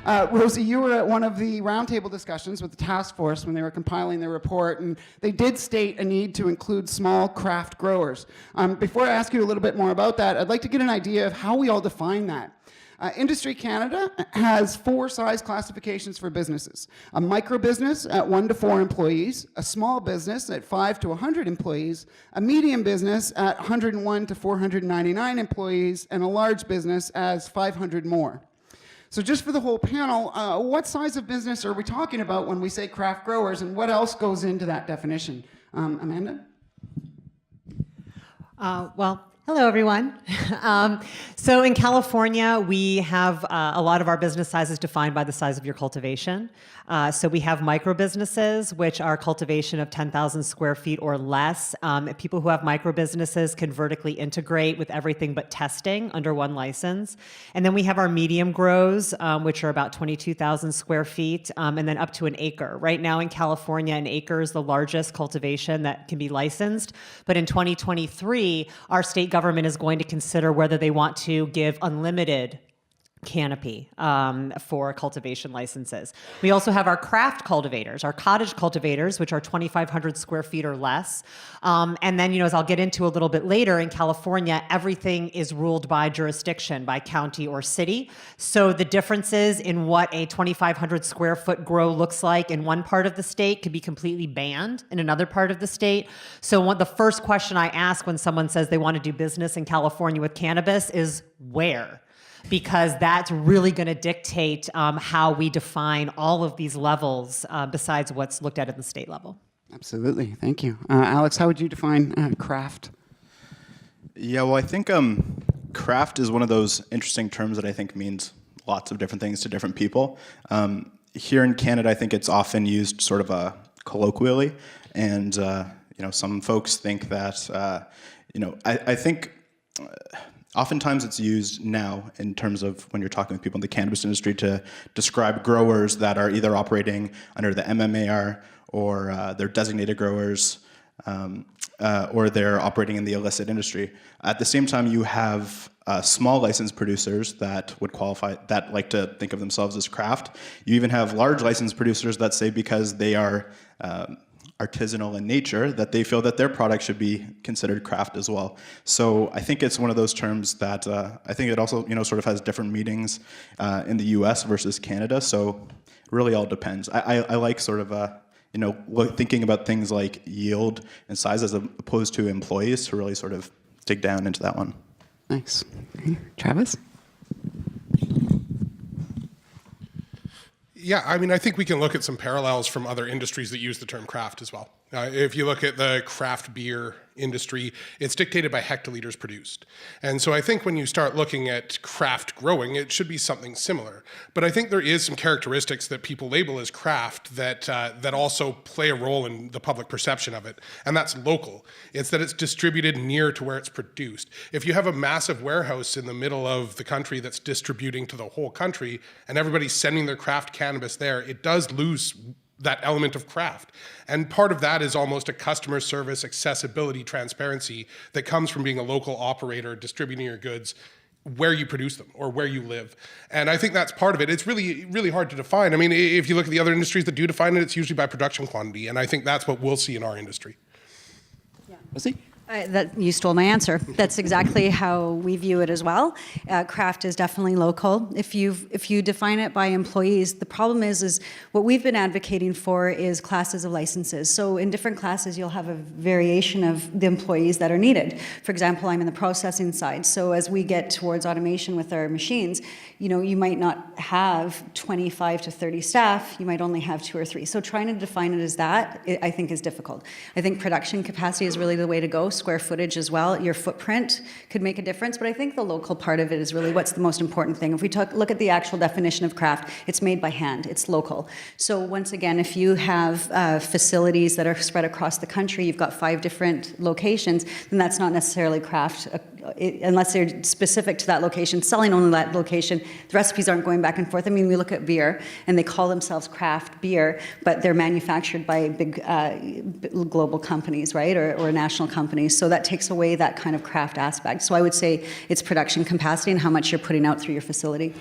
Rosie, you were at one of the roundtable discussions with the task force when they were compiling their report, and they did state a need to include small craft growers. Before I ask you a little bit more about that, I'd like to get an idea of how we all define that. Industry Canada has 4 size classifications for businesses. A micro business at 1 to 4 employees, a small business at 5 to 100 employees, a medium business at 101 to 499 employees, and a large business as 500 more. So just for the whole panel, what size of business are we talking about when we say craft growers, and what else goes into that definition? Amanda? Well, hello, everyone. So in California, we have a lot of our business sizes defined by the size of your cultivation. So we have micro businesses, which are cultivation of 10,000 square feet or less. People who have micro businesses can vertically integrate with everything but testing under one license. And then we have our medium grows, which are about 22,000 square feet, and then up to an acre. Right now in California, an acre is the largest cultivation that can be licensed. But in 2023, our state government is going to consider whether they want to give unlimited canopy for cultivation licenses. We also have our craft cultivators, our cottage cultivators, which are 2,500 square feet or less. And then, as I'll get into a little bit later, in California, everything is ruled by jurisdiction, by county or city. So the differences in what a 2,500 square foot grow looks like in one part of the state could be completely banned in another part of the state. So the first question I ask when someone says they want to do business in California with cannabis is where? Because that's really going to dictate how we define all of these levels besides what's looked at the state level. Absolutely, thank you. Alex, how would you define craft? Yeah, well, I think craft is one of those interesting terms that I think means lots of different things to different people. Here in Canada, I think it's often used sort of colloquially, and some folks think that I think. Oftentimes it's used now in terms of when you're talking with people in the cannabis industry to describe growers that are either operating under the MMAR or they're designated growers or they're operating in the illicit industry. At the same time, you have small licensed producers that would qualify, that like to think of themselves as craft. You even have large licensed producers that say because they are artisanal in nature, that they feel that their product should be considered craft as well. So I think it's one of those terms that I think it also sort of has different meanings in the U.S. versus Canada. So it really all depends. I like sort of thinking about things like yield and size as opposed to employees to really sort of dig down into that one. Nice. Okay. Travis? Yeah, I mean, I think we can look at some parallels from other industries that use the term craft as well. If you look at the craft beer industry, it's dictated by hectoliters produced. And so I think when you start looking at craft growing, it should be something similar. But I think there is some characteristics that people label as craft that also play a role in the public perception of it. And that's local. It's that it's distributed near to where it's produced. If you have a massive warehouse in the middle of the country that's distributing to the whole country and everybody's sending their craft cannabis there, it does lose that element of craft. And part of that is almost a customer service, accessibility, transparency that comes from being a local operator, distributing your goods where you produce them or where you live. And I think that's part of it. It's really, really hard to define. I mean, if you look at the other industries that do define it, it's usually by production quantity. And I think that's what we'll see in our industry. Yeah. We'll That you stole my answer. That's exactly how we view it as well. Craft is definitely local. If you define it by employees, the problem is what we've been advocating for is classes of licenses. So in different classes, you'll have a variation of the employees that are needed. For example, I'm in the processing side. So as we get towards automation with our machines, you might not have 25 to 30 staff. You might only have 2 or 3. So trying to define it as that, I think, is difficult. I think production capacity is really the way to go. Square footage as well. Your footprint could make a difference, but I think the local part of it is really what's the most important thing. If we look at the actual definition of craft, it's made by hand, it's local. So once again, if you have facilities that are spread across the country, you've got 5 different locations, then that's not necessarily craft, unless they're specific to that location, selling only that location. The recipes aren't going back and forth. I mean, we look at beer, and they call themselves craft beer, but they're manufactured by big global companies, right, or national companies. So that takes away that kind of craft aspect. So I would say it's production capacity and how much you're putting out through your facility.